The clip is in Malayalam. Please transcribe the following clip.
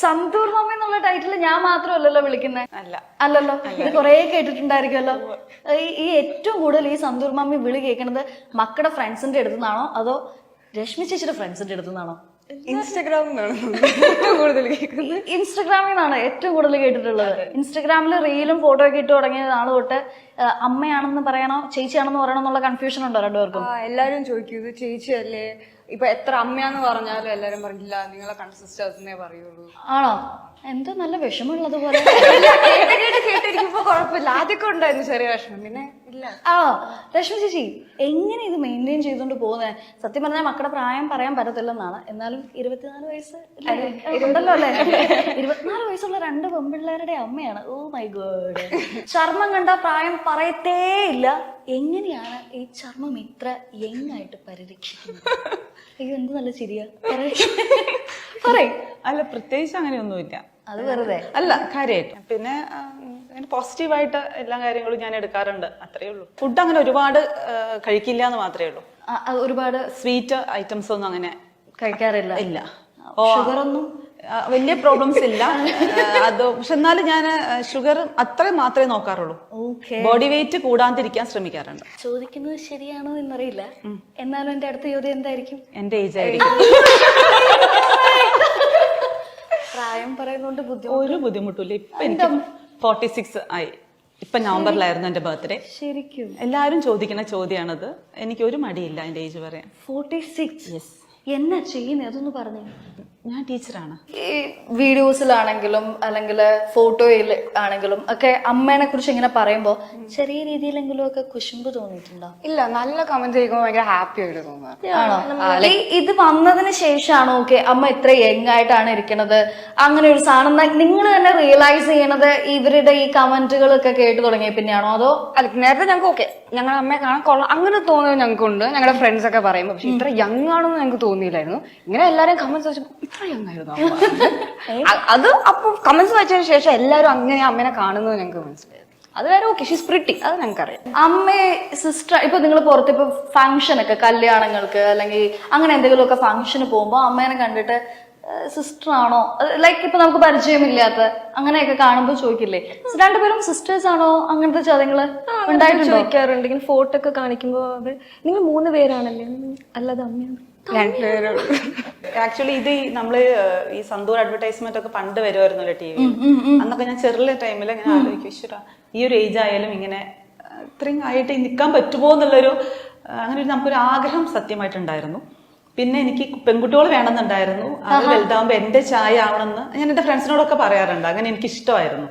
സന്തൂർ മമ്മി എന്നുള്ള ടൈറ്റിൽ ഞാൻ മാത്രമല്ലല്ലോ വിളിക്കുന്നത്. അല്ല അല്ലല്ലോ, ഇത് കൊറേ കേട്ടിട്ടുണ്ടായിരിക്കുമല്ലോ. ഈ ഏറ്റവും കൂടുതൽ ഈ സന്തൂർ മമ്മി വിളി കേൾക്കുന്നത് മക്കളുടെ ഫ്രണ്ട്സിന്റെ അടുത്ത് നിന്നാണോ അതോ രശ്മി ചേച്ചിയുടെ ഫ്രണ്ട്സിന്റെ അടുത്ത് നിന്നാണോ? ഇൻസ്റ്റാഗ്രാമിൽ കൂടുതൽ കേൾക്കുന്നത്. ഇൻസ്റ്റഗ്രാമിൽ നിന്നാണ് ഏറ്റവും കൂടുതൽ കേട്ടിട്ടുള്ളത്. ഇൻസ്റ്റഗ്രാമിൽ റീലും ഫോട്ടോ ഒക്കെ ഇട്ട് തുടങ്ങിയ നാൾ തൊട്ട് അമ്മയാണെന്ന് പറയണോ ചേച്ചിയാണെന്ന് പറയണോ എന്നുള്ള കൺഫ്യൂഷൻ ഉണ്ടോ രണ്ടുപേർക്കും? എല്ലാരും ചോദിക്കും ഇത് ചേച്ചിയല്ലേ. ഇപ്പൊ എത്ര അമ്മയാന്ന് പറഞ്ഞാലും എല്ലാരും പറഞ്ഞില്ല നിങ്ങളെ കൺസിസ്റ്റേഴ്സിനെ പറയുള്ളൂ. ആണോ? എന്തോ നല്ല വിഷമമുള്ളത് പോലെ. കേട്ടിരിക്കുമ്പോ കുഴപ്പമില്ല. ആദ്യമൊക്കെ ഉണ്ടായിരുന്നു ചെറിയ വിഷമം, പിന്നെ ഇല്ല. ആ രശ്മി ചേച്ചി എങ്ങനെ ഇത് മെയിൻറ്റെയിൻ ചെയ്തുകൊണ്ട് പോകുന്നത്? സത്യം പറഞ്ഞാൽ മക്കളുടെ പ്രായം പറയാൻ പറ്റത്തില്ലെന്നാണ്, എന്നാലും 24 വയസ്സ് ഉണ്ടല്ലോ അല്ലെ? 24 വയസ്സുള്ള 2 പെൺപിള്ളേരുടെ അമ്മയാണ്. Oh my God. ചർമ്മം കണ്ട പ്രായം പറയത്തേ ഇല്ല. എങ്ങനെയാണ് ഈ ചർമ്മം ഇത്ര യങ് ആയിട്ട് പരിരക്ഷിക്കുന്നത്? അയ്യോ എന്ത് നല്ല ചിരിയാ. പറയ്. അല്ല, പ്രത്യേകിച്ച് അങ്ങനെയൊന്നുമില്ല. അത് വെറുതെ അല്ല, കാര്യമായിട്ട്. പിന്നെ പോസിറ്റീവായിട്ട് എല്ലാ കാര്യങ്ങളും ഞാൻ എടുക്കാറുണ്ട്, അത്രേ ഉള്ളൂ. ഫുഡ് അങ്ങനെ ഒരുപാട് കഴിക്കില്ല എന്ന് മാത്രമേ ഉള്ളൂ. ഒരുപാട് സ്വീറ്റ് ഐറ്റംസ് ഒന്നും അങ്ങനെ കഴിക്കാറില്ല. ഇല്ല. ഷുഗർ ഒന്നും വലിയ പ്രോബ്ലംസ് ഇല്ല. അത് പക്ഷെ എന്നാലും ഞാൻ ഷുഗർ അത്ര മാത്രമേ നോക്കാറുള്ളൂ. ബോഡി വെയിറ്റ് കൂടാതിരിക്കാൻ ശ്രമിക്കാറുണ്ട്. ചോദിക്കുന്നത് ശരിയാണോ എന്നറിയില്ല, എന്നാലും എന്റെ അടുത്ത ചോദ്യം എന്തായിരിക്കും? എന്റെ ഏജ് ആയിരിക്കും. പ്രായം പറയുന്നോണ്ട് ഒരു ബുദ്ധിമുട്ടില്ല. ഇപ്പൊ എനിക്ക് 46 ആയി. ഇപ്പൊ നവംബറിലായിരുന്നു എന്റെ ബർത്ത്ഡേ. ശരിക്കും എല്ലാരും ചോദിക്കുന്ന ചോദ്യമാണത്. എനിക്ക് ഒരു മടിയില്ല എന്റെ ഏജ് പറയാൻ. 46. എന്നാ ചെയ്യുന്നേ അതൊന്ന് പറഞ്ഞു. ഞാൻ ടീച്ചറാണ്. ഈ വീഡിയോസിലാണെങ്കിലും അല്ലെങ്കിൽ ഫോട്ടോയിൽ ആണെങ്കിലും ഒക്കെ അമ്മേനെ കുറിച്ച് ഇങ്ങനെ പറയുമ്പോ ചെറിയ രീതിയിലെങ്കിലും ഒക്കെ കുശുമ്പ് തോന്നിയിട്ടുണ്ടോ? ഇല്ല, നല്ല കമന്റ് കേൾക്കുമ്പോൾ ഭയങ്കര ഹാപ്പി ആയിട്ട് തോന്നാറ്. ആണോ? ഇത് വന്നതിന് ശേഷമാണോ ഓക്കെ അമ്മ ഇത്ര യങ് ആയിട്ടാണ് ഇരിക്കണത് അങ്ങനെ ഒരു സാധനം നിങ്ങൾ തന്നെ റിയലൈസ് ചെയ്യണത് ഇവരുടെ ഈ കമന്റുകളൊക്കെ കേട്ട് തുടങ്ങിയ പിന്നെയാണോ? അതോ അല്ല, നേരത്തെ ഞങ്ങൾക്ക് ഓക്കെ ഞങ്ങളുടെ അമ്മയെ കാണാൻ കൊള്ളാം അങ്ങനെ തോന്നുന്നത് ഞങ്ങൾക്കുണ്ട്. ഞങ്ങളുടെ ഫ്രണ്ട്സ് ഒക്കെ പറയുമ്പോൾ പക്ഷെ ഇത്ര യങ് ആണെന്ന് ഞങ്ങൾക്ക് തോന്നിയില്ലായിരുന്നു. ഇങ്ങനെ എല്ലാരും കമന്റ്സ് വെച്ചപ്പോൾ ഇത്ര യങ് ആയിരുന്നു അത്. അപ്പൊ കമന്റ്സ് വായിച്ചതിന് ശേഷം എല്ലാരും അങ്ങനെ അമ്മേനെ കാണുന്നത് ഞങ്ങൾക്ക് മനസ്സിലായത്. അത് വേറെ ഓക്കെ, ഷീസ് പ്രിറ്റി, അത് ഞങ്ങൾക്കറിയാം. അമ്മയെ സിസ്റ്റർ ഇപ്പൊ നിങ്ങൾ പുറത്ത് ഇപ്പൊ ഫംഗ്ഷനൊക്കെ കല്യാണങ്ങൾക്ക് അല്ലെങ്കിൽ അങ്ങനെ എന്തെങ്കിലും ഒക്കെ ഫംഗ്ഷന് പോകുമ്പോ അമ്മേനെ കണ്ടിട്ട് സിസ്റ്റർ ആണോ ലൈക്ക് ഇപ്പൊ നമുക്ക് പരിചയമില്ലാത്ത അങ്ങനെയൊക്കെ കാണുമ്പോ ചോദിക്കില്ലേ രണ്ടുപേരും സിസ്റ്റേഴ്സ് ആണോ? അങ്ങനത്തെ ചോദ്യങ്ങള് ചോദിക്കാറുണ്ട്. ഇങ്ങനെ ഫോട്ടോ ഒക്കെ കാണിക്കുമ്പോ നിങ്ങൾ 3 പേരാണല്ലേ? അല്ലാതെ അമ്മയാണ്. ആക്ച്വലി ഇത് നമ്മള് ഈ സന്തൂർ അഡ്വർടൈസ്മെന്റ് ഒക്കെ പണ്ട് വരുമായിരുന്നല്ലോ ടി വി. അന്നൊക്കെ ഞാൻ ചെറിയ ടൈമിൽ ഇങ്ങനെ ആലോചിക്കും, ഈശ്വരാ ഈ ഒരു ഏജ് ആയാലും ഇങ്ങനെ ഇത്രയും ആയിട്ട് നിൽക്കാൻ പറ്റുമോ എന്നുള്ളൊരു അങ്ങനെ നമുക്കൊരു ആഗ്രഹം സത്യമായിട്ടുണ്ടായിരുന്നു. പിന്നെ എനിക്ക് പെൺകുട്ടികൾ വേണമെന്നുണ്ടായിരുന്നു. അത് വലുതാവുമ്പോ എന്റെ ചായ ആവണമെന്ന് ഞാൻ എന്റെ ഫ്രണ്ട്സിനോടൊക്കെ പറയാറുണ്ട്. അങ്ങനെ എനിക്ക് ഇഷ്ടമായിരുന്നു.